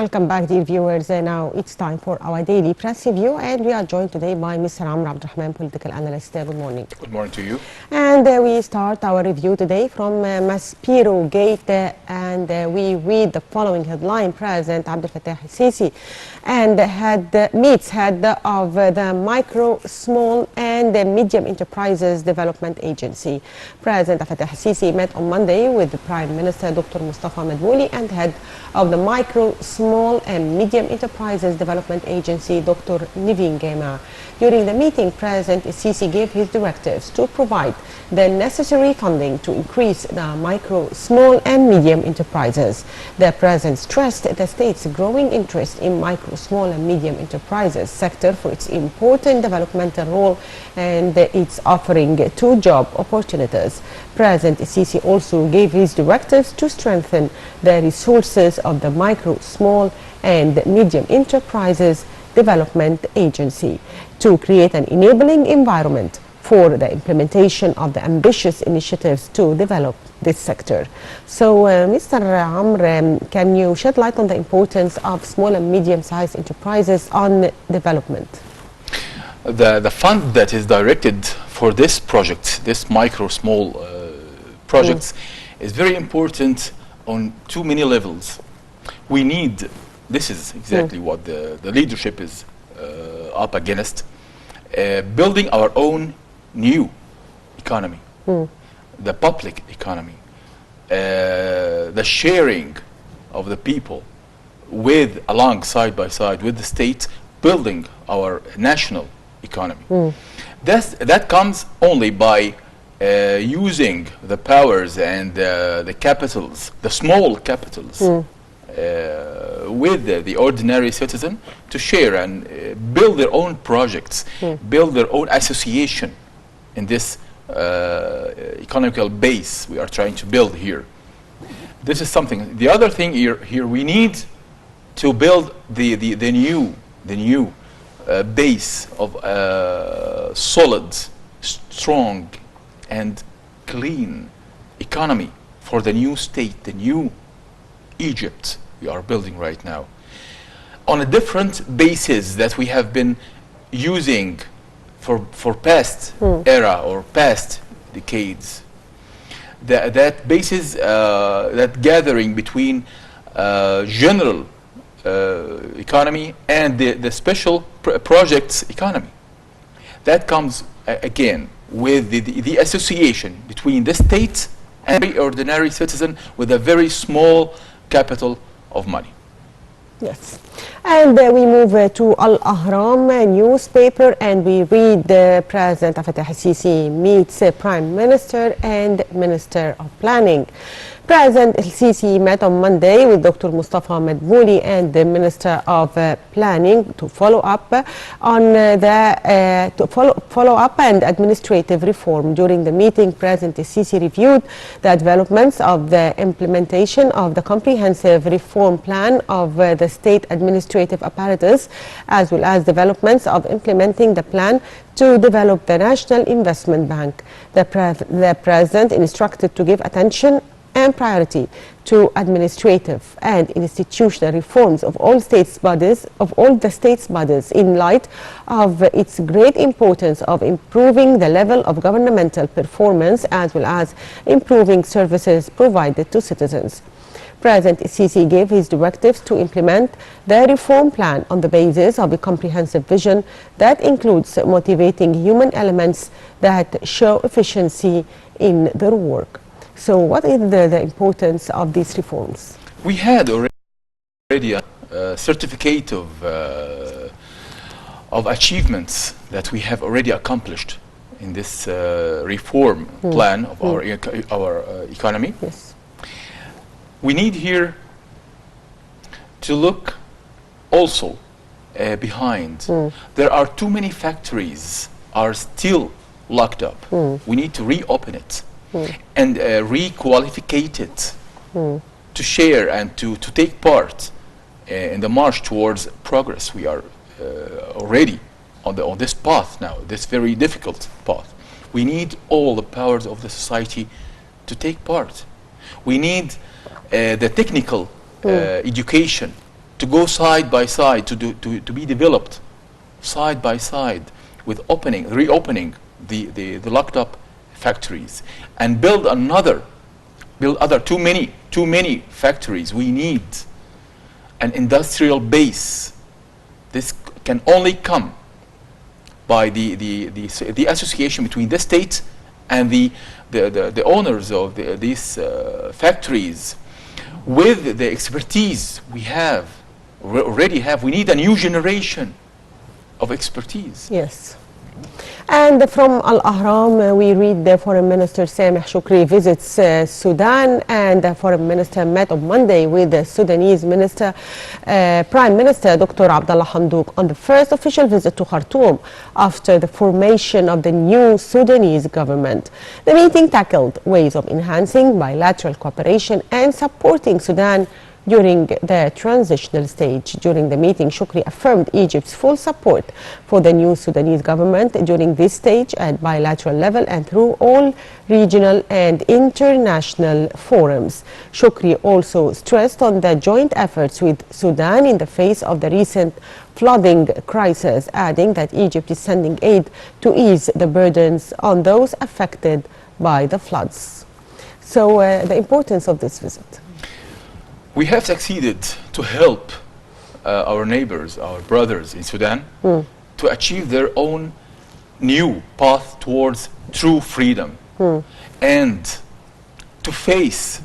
Welcome back, dear viewers. Now it's time for our daily press review, and we are joined today by Mr. Rahman, political analyst. Good morning. Good morning to you. And we start our review today from Maspero Gate, and we read the following headline: President Abdel al-Sisi and meets head of the Micro, Small and Medium Enterprises Development Agency. President Abdel al-Sisi met on Monday with the Prime Minister Dr. Mustafa Madbouli and head of the Micro, Small and Medium Enterprises Development Agency, Dr. Niveen Gema. During the meeting, President Sisi gave his directives to provide the necessary funding to increase the micro, small and medium enterprises. The President stressed the state's growing interest in micro, small and medium enterprises sector for its important developmental role and its offering to job opportunities. President Sisi also gave his directives to strengthen the resources of the Micro, Small and Medium Enterprises Development Agency to create an enabling environment for the implementation of the ambitious initiatives to develop this sector. So, Mr. Amr, can you shed light on the importance of small and medium-sized enterprises on development? The fund that is directed for this project, this micro, small projects, is very important on too many levels. We need, this is exactly what the leadership is up against, building our own new economy, the public economy, the sharing of the people side by side with the state, building our national economy. That comes only by using the powers and the capitals, the small capitals, with the ordinary citizen to share and build their own projects, build their own association in this economical base we are trying to build here. This is something. The other thing here we need to build the new base of solid, strong and clean economy for the new state, the new Egypt we are building right now, on a different basis that we have been using for past era or past decades. That basis, that gathering between general economy and the special projects economy, that comes again with the association between the state and the ordinary citizen with a very small capital of money. Yes. And we move to Al-Ahram newspaper, and we read President Abdel al-Sisi meets Prime Minister and Minister of Planning. President al-Sisi met on Monday with Dr. Mustafa Madbouli and the Minister of Planning to follow up on follow up and administrative reform. During the meeting, President al-Sisi reviewed the developments of the implementation of the comprehensive reform plan of the state administrative apparatus, as well as developments of implementing the plan to develop the National Investment Bank. The President instructed to give attention and priority to administrative and institutional reforms of all the state's bodies in light of its great importance of improving the level of governmental performance as well as improving services provided to citizens. President Sisi gave his directives to implement the reform plan on the basis of a comprehensive vision that includes motivating human elements that show efficiency in their work. So what is the importance of these reforms? We had already a certificate of achievements that we have already accomplished in this reform plan of our economy. Yes. We need here to look also behind. There are too many factories are still locked up. We need to reopen it. And re-qualificate it to share and to take part in the march towards progress. We are already on this path now, this very difficult path. We need all the powers of the society to take part. We need the technical education to go side by side, to be developed side by side with reopening the locked up factories, and build other too many factories. We need an industrial base. This can only come by the association between the state and the owners of these factories, with the expertise we already have. We need a new generation of expertise. Yes. And from Al-Ahram, we read the Foreign Minister Sameh Shoukry visits Sudan, and the Foreign Minister met on Monday with the Sudanese Prime Minister Dr. Abdel on the first official visit to Khartoum after the formation of the new Sudanese government. The meeting tackled ways of enhancing bilateral cooperation and supporting Sudan during the transitional stage. During the meeting, Shoukry affirmed Egypt's full support for the new Sudanese government during this stage at bilateral level and through all regional and international forums. Shoukry also stressed on the joint efforts with Sudan in the face of the recent flooding crisis, adding that Egypt is sending aid to ease the burdens on those affected by the floods. So the importance of this visit. We have succeeded to help our neighbors, our brothers in Sudan, to achieve their own new path towards true freedom, and to face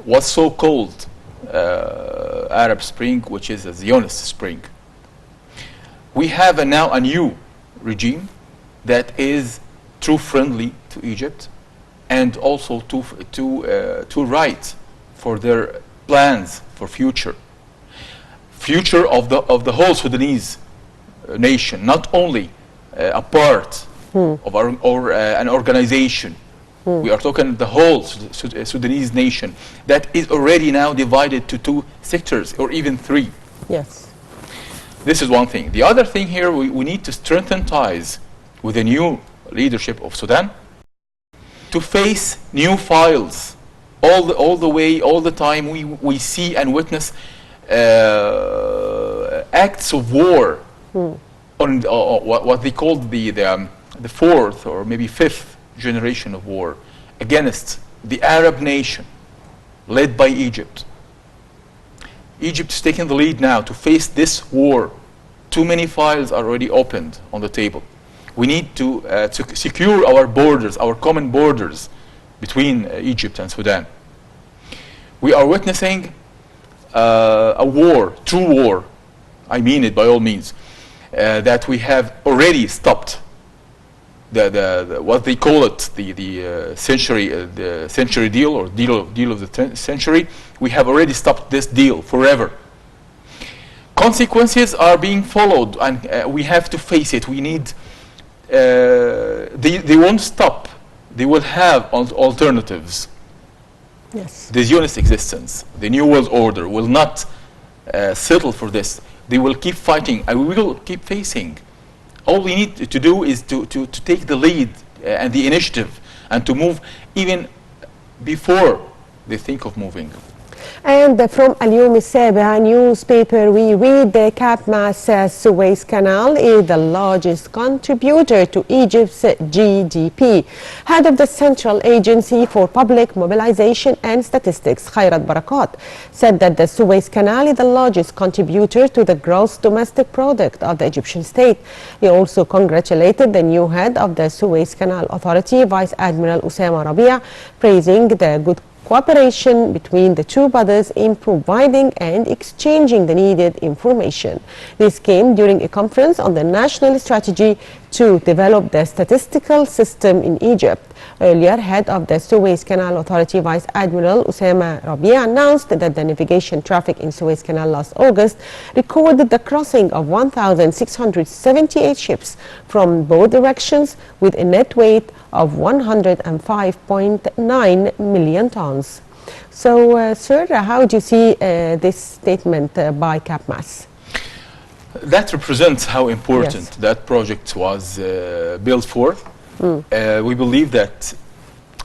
what's so-called Arab Spring, which is a Zionist Spring. We have now a new regime that is true friendly to Egypt, and also to write for their plans for future of the whole Sudanese nation, not only a part of an organization. We are talking the whole Sudanese nation that is already now divided to 2 sectors or even 3. Yes. This is one thing. The other thing here, we need to strengthen ties with the new leadership of Sudan to face new files. All the time we see and witness acts of war on what they call the 4th or maybe 5th generation of war against the Arab nation led by Egypt. Egypt is taking the lead now to face this war. Too many files are already opened on the table. We need to secure our borders, our common borders between Egypt and Sudan. We are witnessing a war, true war, I mean it by all means, that we have already stopped. What they call it, the century deal, or deal of the century. We have already stopped this deal forever. Consequences are being followed, and we have to face it. We need. They won't stop. They will have alternatives. Yes. The Zionist existence, the New World Order, will not settle for this. They will keep fighting, and we will keep facing. All we need to do is to take the lead and the initiative, and to move even before they think of moving. And from Al-Yom Al-Sabah newspaper, we read the CapMass Suez Canal is the largest contributor to Egypt's GDP. Head of the Central Agency for Public Mobilization and Statistics, Khairat Barakat, said that the Suez Canal is the largest contributor to the gross domestic product of the Egyptian state. He also congratulated the new head of the Suez Canal Authority, Vice Admiral Osama Rabia, praising the good cooperation between the two bodies in providing and exchanging the needed information. This came during a conference on the national strategy to develop the statistical system in Egypt. Earlier, head of the Suez Canal Authority, Vice Admiral Osama Rabia, announced that the navigation traffic in Suez Canal last August recorded the crossing of 1,678 ships from both directions, with a net weight of 105.9 million tons. So, sir, how do you see this statement by CapMass? That represents how important that project was built for. We believe that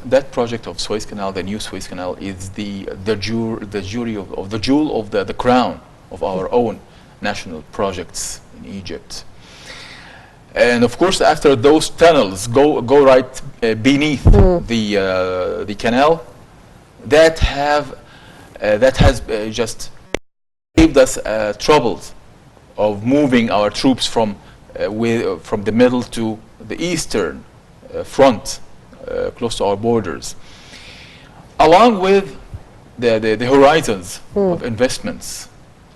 that project of Suez Canal, the new Suez Canal, is the jewel of the crown of our own national projects in Egypt. And of course, after those tunnels go right beneath the canal, that has just saved us troubles of moving our troops from the middle to the eastern front, close to our borders, along with the horizons of investments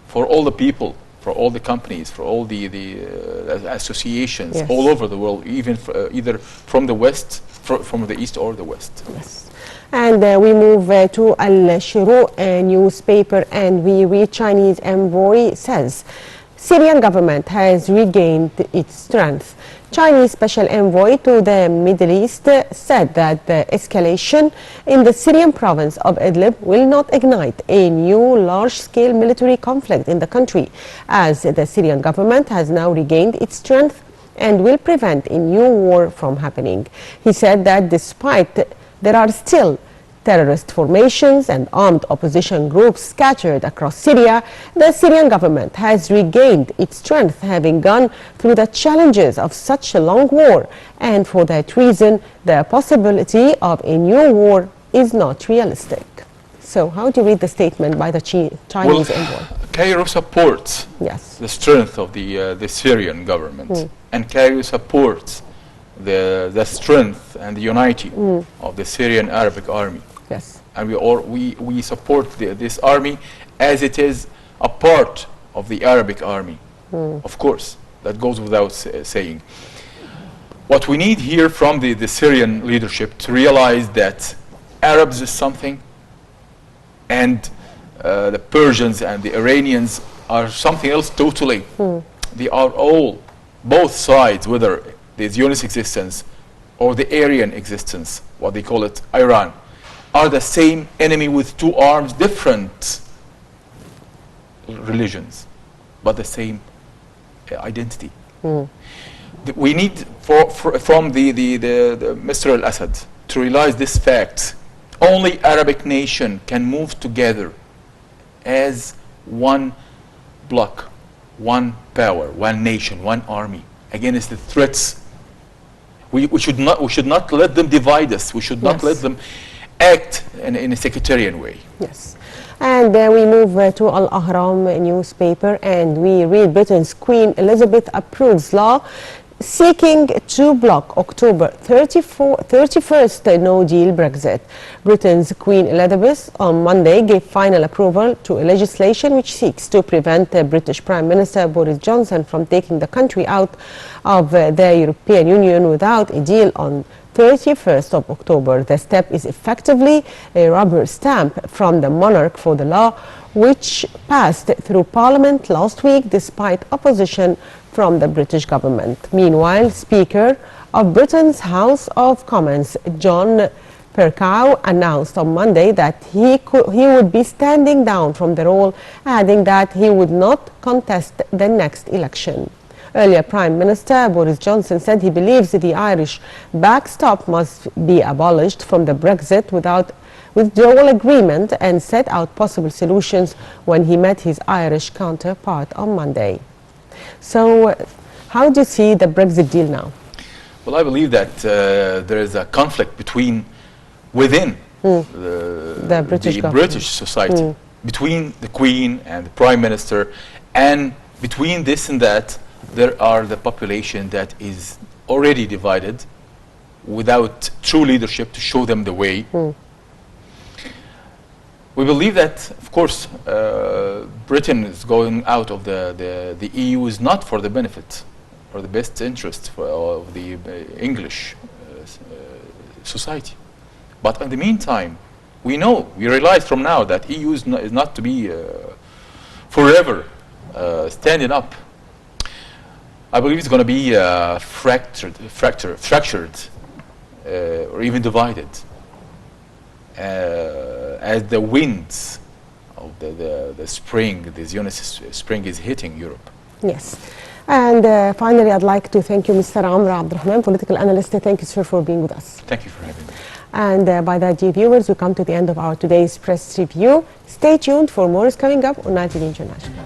for all the people, for all the companies, for all the associations all over the world, even either from the west, from the east or the west. Yes. And we move to Al-Shuruq newspaper, and we read Chinese envoy says Syrian government has regained its strength. Chinese special envoy to the Middle East said that the escalation in the Syrian province of Idlib will not ignite a new large-scale military conflict in the country, as the Syrian government has now regained its strength and will prevent a new war from happening. He said that despite there are still terrorist formations and armed opposition groups scattered across Syria, the Syrian government has regained its strength, having gone through the challenges of such a long war, and for that reason the possibility of a new war is not realistic. So how do you read the statement by the Chinese envoy? Cairo supports the strength of the Syrian government, and Cairo supports the strength and the unity of the Syrian Arabic army. Yes. And we support this army as it is a part of the Arabic army. Of course, that goes without saying. What we need here from the Syrian leadership to realize that Arabs is something, and the Persians and the Iranians are something else totally. They are all, both sides, whether the Zionist existence or the Aryan existence, what they call it, Iran, are the same enemy with two arms, different religions, but the same identity. We need from the Mr. al-Assad to realize this fact. Only Arabic nation can move together as one bloc, one power, one nation, one army against the threats. We should not let them divide us. We should not let them act in a sectarian way. Yes. And we move to Al-Ahram newspaper, and we read Britain's Queen Elizabeth approves law seeking to block October 31st no-deal Brexit. Britain's Queen Elizabeth on Monday gave final approval to a legislation which seeks to prevent British Prime Minister Boris Johnson from taking the country out of the European Union without a deal on 31st of October. The step is effectively a rubber stamp from the monarch for the law, which passed through Parliament last week despite opposition from the British government. Meanwhile, Speaker of Britain's House of Commons, John Bercow, announced on Monday that he would be standing down from the role, adding that he would not contest the next election. Earlier, Prime Minister Boris Johnson said he believes the Irish backstop must be abolished from the Brexit without withdrawal agreement, and set out possible solutions when he met his Irish counterpart on Monday. So, how do you see the Brexit deal now? Well, I believe that there is a conflict within the British society, between the Queen and the Prime Minister, and between this and that, there are the population that is already divided without true leadership to show them the way. We believe that, of course, Britain is going out of the EU is not for the benefit or the best interest of the English society. But in the meantime, we realize from now that EU is not to be forever standing up. I believe it's going to be fractured, or even divided, as the winds of the spring, the Zionist spring, is hitting Europe. Yes. And finally, I'd like to thank you, Mr. Rahman, political analyst. Thank you, sir, for being with us. Thank you for having me. And by that, dear viewers, we come to the end of our today's press review. Stay tuned for more is coming up on Nile TV International.